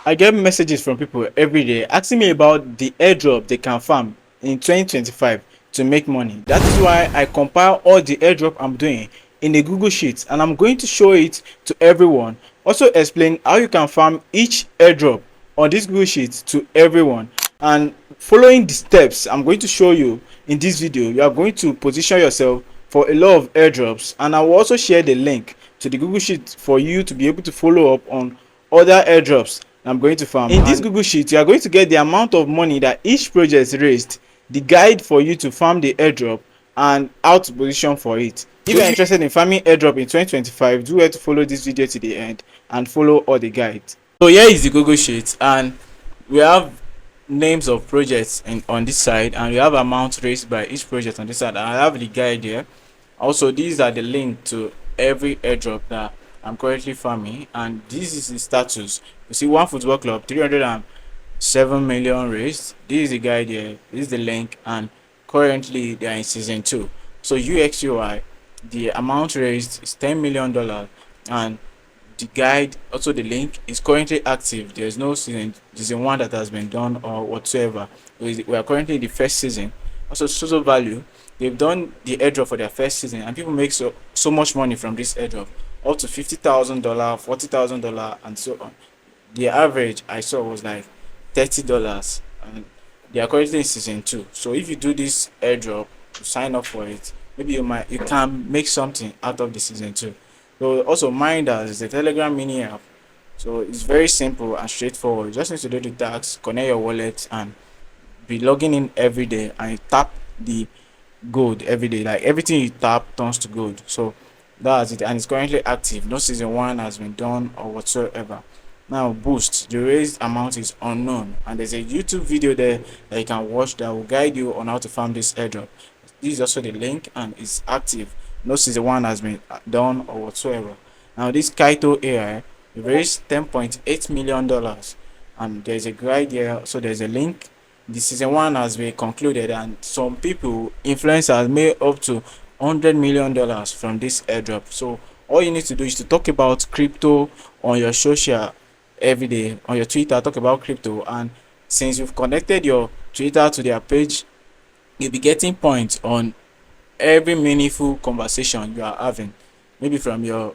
I get messages from people every day asking me about the airdrop they can farm in 2025 to make money. That is why I compile all the airdrop I'm doing in a Google Sheet, and I'm going to show it to everyone. Also explain how you can farm each airdrop on this Google Sheet to everyone. And following the steps I'm going to show you in this video, you are going to position yourself for a lot of airdrops, and I will also share the link to the Google Sheet for you to be able to follow up on other airdrops I'm going to farm. In this Google Sheet, you are going to get the amount of money that each project raised, the guide for you to farm the airdrop, and how to position for it. If you are interested in farming airdrop in 2025, do well to follow this video to the end and follow all the guides. So here is the Google Sheet, and we have names of projects on this side, and we have amounts raised by each project on this side. I have the guide here. Also, these are the link to every airdrop that I'm currently farming, and this is the status. You see, one football club 307 million raised. This is the guide here, this is the link, and currently they are in season 2. So UXUI, the amount raised is $10 million, and the guide, also the link, is currently active. There's no season 1 that has been done or whatsoever. We are currently in the first season. Also social value, they've done the airdrop for their first season, and people make so much money from this airdrop, up to $50,000, $40,000, and so on. The average I saw was like $30, and they are currently in season 2. So if you do this airdrop, to sign up for it, maybe you can make something out of the season 2. So also Minders is a Telegram mini app. So it's very simple and straightforward. You just need to do the tasks, connect your wallet, and be logging in every day, and you tap the gold every day. Like everything you tap turns to gold. So that's it, and it's currently active. No season 1 has been done or whatsoever. Now boost, the raised amount is unknown, and there's a YouTube video there that you can watch that will guide you on how to farm this airdrop. This is also the link, and it's active. No season 1 has been done or whatsoever. Now this Kaito AI raised $10.8 million, and there's a guide here, so there's a link. The season 1 has been concluded, and some people, influencers, made up to $100 million from this airdrop. So all you need to do is to talk about crypto on your social every day. On your Twitter, talk about crypto, and since you've connected your Twitter to their page, you'll be getting points on every meaningful conversation you are having, maybe from your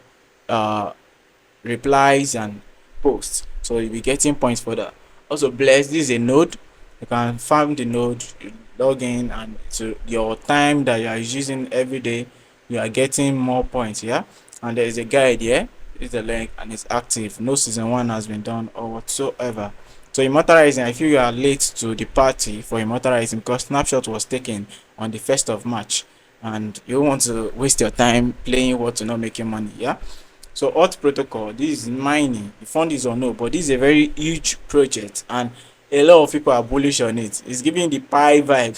replies and posts. So you'll be getting points for that. Also Bless, this is a node. You can farm the node, you log in, and to your time that you are using every day, you are getting more points. Yeah, and there is a guide here. It's a link, and it's active. No season 1 has been done or whatsoever. So immortalizing, I feel you are late to the party for immortalizing because snapshot was taken on the 1st of March, and you don't want to waste your time playing what to not making money. Yeah, so Auth protocol, this is mining. The fund is unknown, but this is a very huge project, and a lot of people are bullish on it. It's giving the pie vibe.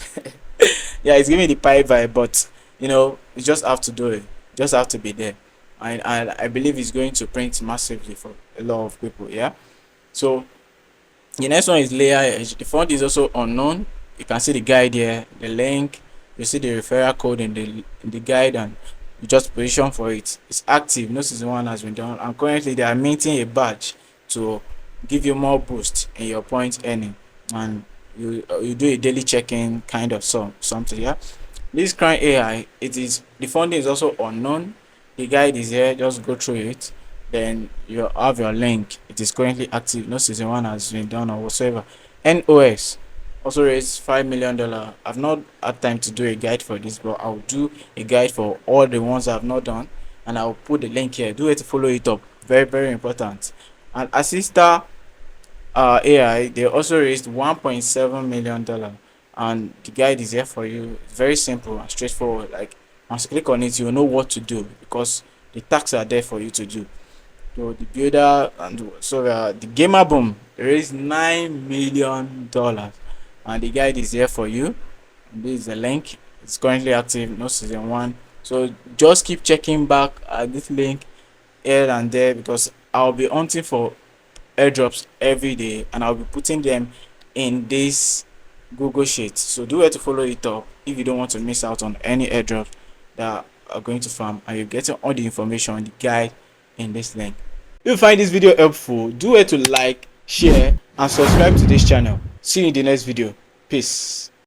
Yeah, it's giving the pie vibe, but you just have to do it. Just have to be there, and I believe it's going to print massively for a lot of people. Yeah, so the next one is layer edge. The fund is also unknown. You can see the guide here, the link. You see the referral code in the guide, and you just position for it. It's active. No season 1 has been done, and currently they are minting a badge to give you more boost in your point earning, and you do a daily check-in kind of something. Yeah, this Crown AI, the funding is also unknown. The guide is here, just go through it, then you have your link. It is currently active. No season 1 has been done or whatsoever. NOS also raised $5 million. I've not had time to do a guide for this, but I'll do a guide for all the ones I've not done, and I'll put the link here. Do it to follow it up. Very, very important. And Assista AI, they also raised $1.7 million, and the guide is here for you. It's very simple and straightforward. Like once you click on it, you'll know what to do because the tasks are there for you to do. So the builder, and so the gamer boom raised $9 million, and the guide is here for you. And this is the link. It's currently active. No season 1. So just keep checking back at this link here and there, because I'll be hunting for airdrops every day, and I'll be putting them in this Google Sheet. So do it to follow it up if you don't want to miss out on any airdrops that are going to farm, and you're getting all the information, the guide in this link. If you find this video helpful, do it to like, share and subscribe to this channel. See you in the next video. Peace.